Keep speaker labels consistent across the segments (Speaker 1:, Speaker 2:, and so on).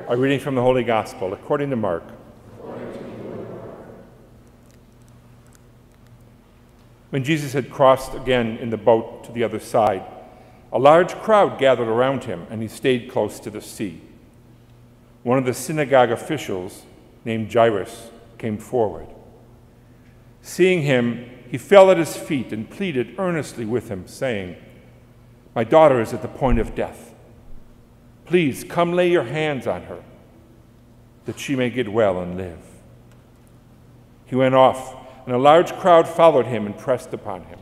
Speaker 1: A reading from the Holy Gospel according to Mark. When Jesus had crossed again in the boat to the other side, a large crowd gathered around him, and he stayed close to the sea. One of the synagogue officials, named Jairus, came forward. Seeing him, he fell at his feet and pleaded earnestly with him, saying, "My daughter is at the point of death. Please come lay your hands on her, that she may get well and live." He went off, and a large crowd followed him and pressed upon him.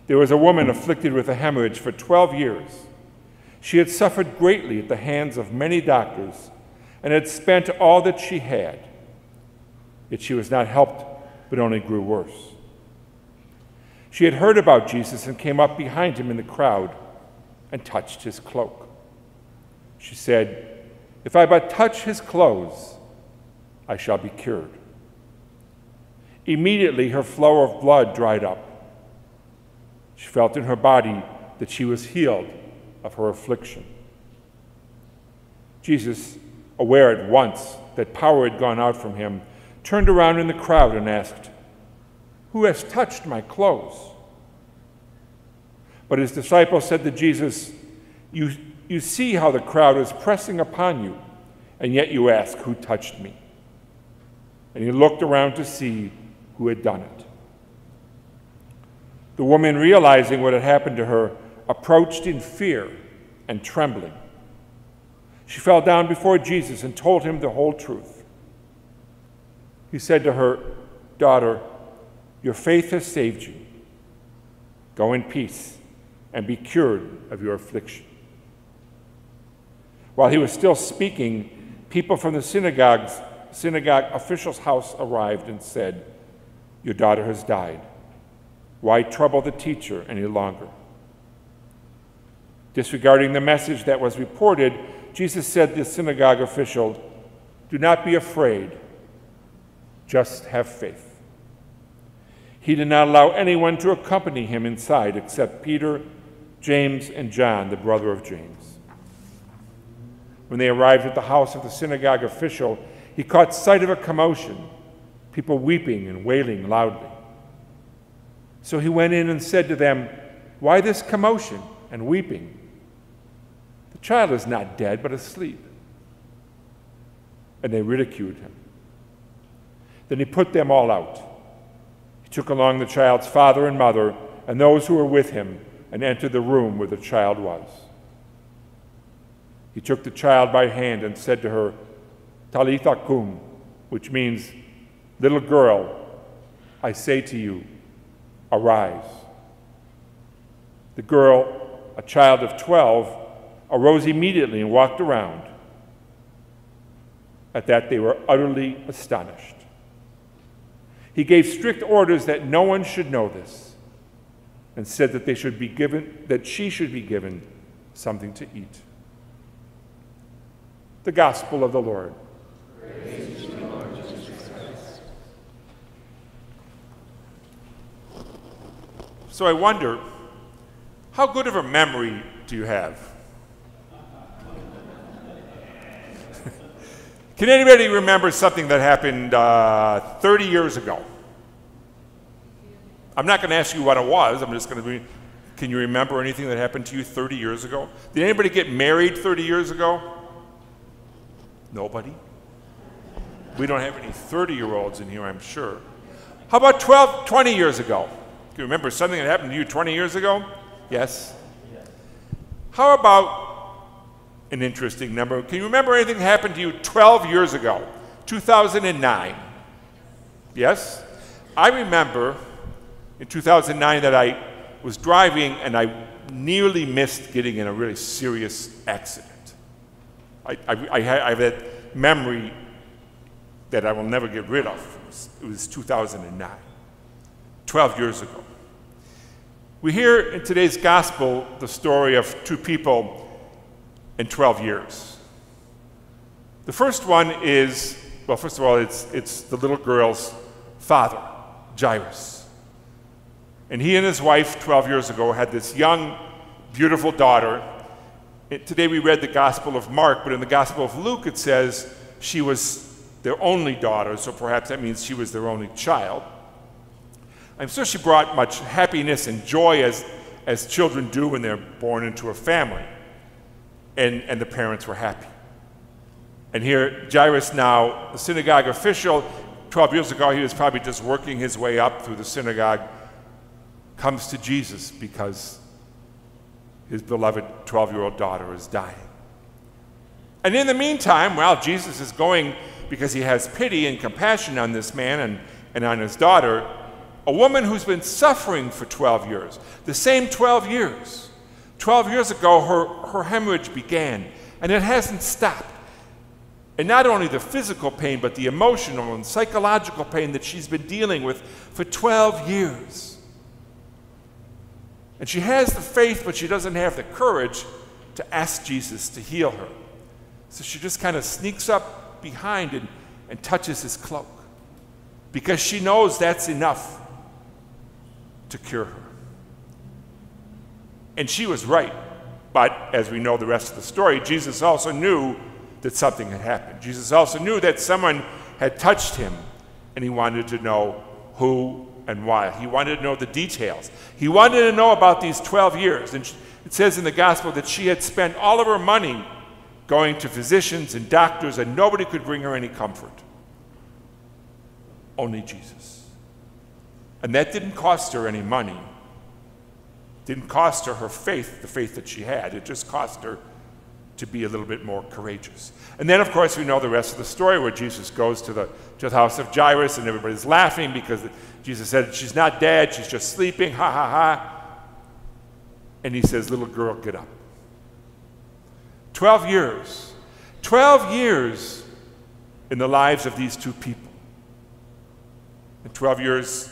Speaker 1: There was a woman afflicted with a hemorrhage for 12 years. She had suffered greatly at the hands of many doctors and had spent all that she had. Yet she was not helped, but only grew worse. She had heard about Jesus and came up behind him in the crowd and touched his cloak. She said, "If I but touch his clothes, I shall be cured." Immediately her flow of blood dried up. She felt in her body that she was healed of her affliction. Jesus, aware at once that power had gone out from him, turned around in the crowd and asked, "Who has touched my clothes?" But his disciples said to Jesus, You see how the crowd is pressing upon you, and yet you ask, 'Who touched me?'" And he looked around to see who had done it. The woman, realizing what had happened to her, approached in fear and trembling. She fell down before Jesus and told him the whole truth. He said to her, "Daughter, your faith has saved you. Go in peace and be cured of your affliction." While he was still speaking, people from the synagogue official's house arrived and said, "Your daughter has died. Why trouble the teacher any longer?" Disregarding the message that was reported, Jesus said to the synagogue official, "Do not be afraid, just have faith." He did not allow anyone to accompany him inside except Peter, James, and John, the brother of James. When they arrived at the house of the synagogue official, he caught sight of a commotion, people weeping and wailing loudly. So he went in and said to them, "Why this commotion and weeping? The child is not dead, but asleep." And they ridiculed him. Then he put them all out. He took along the child's father and mother and those who were with him and entered the room where the child was. He took the child by hand and said to her, "Talitha cum," which means, "Little girl, I say to you, arise." The girl, a child of 12, arose immediately and walked around. At that they were utterly astonished. He gave strict orders that no one should know this, and said that she should be given something to eat. The Gospel of the Lord.
Speaker 2: Praise to you, Lord Jesus Christ.
Speaker 1: So I wonder, how good of a memory do you have? Can anybody remember something that happened 30 years ago? I'm not going to ask you what it was. I'm just going to be, can you remember anything that happened to you 30 years ago? Did anybody get married 30 years ago? Nobody? We don't have any 30-year-olds in here, I'm sure. How about 20 years ago? Can you remember something that happened to you 20 years ago? Yes? How about an interesting number? Can you remember anything that happened to you 12 years ago? 2009? Yes? I remember in 2009 that I was driving and I nearly missed getting in a really serious accident. I have that memory that I will never get rid of. It was 2009, 12 years ago. We hear in today's gospel the story of two people in 12 years. The first one is, well, first of all, it's the little girl's father, Jairus. And he and his wife 12 years ago had this young, beautiful daughter Today we read the Gospel of Mark, but in the Gospel of Luke it says she was their only daughter, so perhaps that means she was their only child. I'm sure she brought much happiness and joy as children do when they're born into a family, and the parents were happy. And here, Jairus, now a synagogue official, 12 years ago he was probably just working his way up through the synagogue, comes to Jesus because his beloved 12-year-old daughter is dying. And in the meantime, while Jesus is going because he has pity and compassion on this man and on his daughter, a woman who's been suffering for 12 years, the same 12 years. 12 years ago, her hemorrhage began, and it hasn't stopped. And not only the physical pain, but the emotional and psychological pain that she's been dealing with for 12 years. And she has the faith, but she doesn't have the courage to ask Jesus to heal her. So she just kind of sneaks up behind and touches his cloak, because she knows that's enough to cure her. And she was right, but as we know the rest of the story, Jesus also knew that something had happened. Jesus also knew that someone had touched him, and he wanted to know who and why. He wanted to know the details. He wanted to know about these 12 years. And it says in the gospel that she had spent all of her money going to physicians and doctors, and nobody could bring her any comfort. Only Jesus. And that didn't cost her any money. Didn't cost her her faith, the faith that she had. It just cost her to be a little bit more courageous. And then, of course, we know the rest of the story, where Jesus goes to the house of Jairus, and everybody's laughing because Jesus said, she's not dead, she's just sleeping, ha, ha, ha. And he says, little girl, get up. 12 years. 12 years in the lives of these two people. And 12 years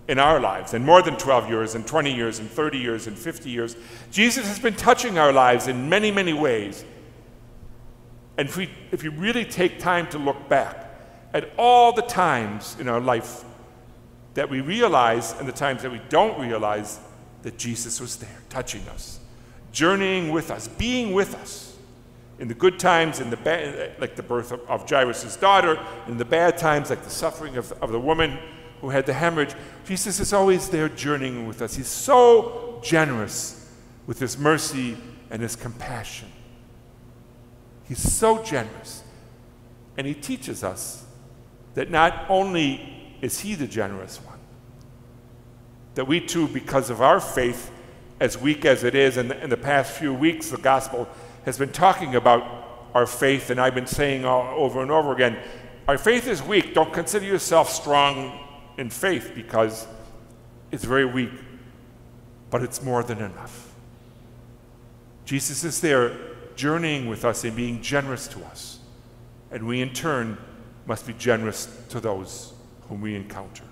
Speaker 1: in our lives, and more than 12 years, and 20 years, and 30 years, and 50 years. Jesus has been touching our lives in many, many ways. And if you really take time to look back at all the times in our life that we realize and the times that we don't realize that Jesus was there, touching us, journeying with us, being with us in the good times, in the bad, like the birth of Jairus' daughter, in the bad times, like the suffering of the woman who had the hemorrhage. Jesus is always there journeying with us. He's so generous with his mercy and his compassion. He's so generous. And he teaches us that not only is he the generous one, that we too, because of our faith, as weak as it is, and in the past few weeks the gospel has been talking about our faith, and I've been saying over and over again, our faith is weak. Don't consider yourself strong in faith, because it's very weak, but it's more than enough. Jesus is there journeying with us and being generous to us, and we in turn must be generous to those whom we encounter.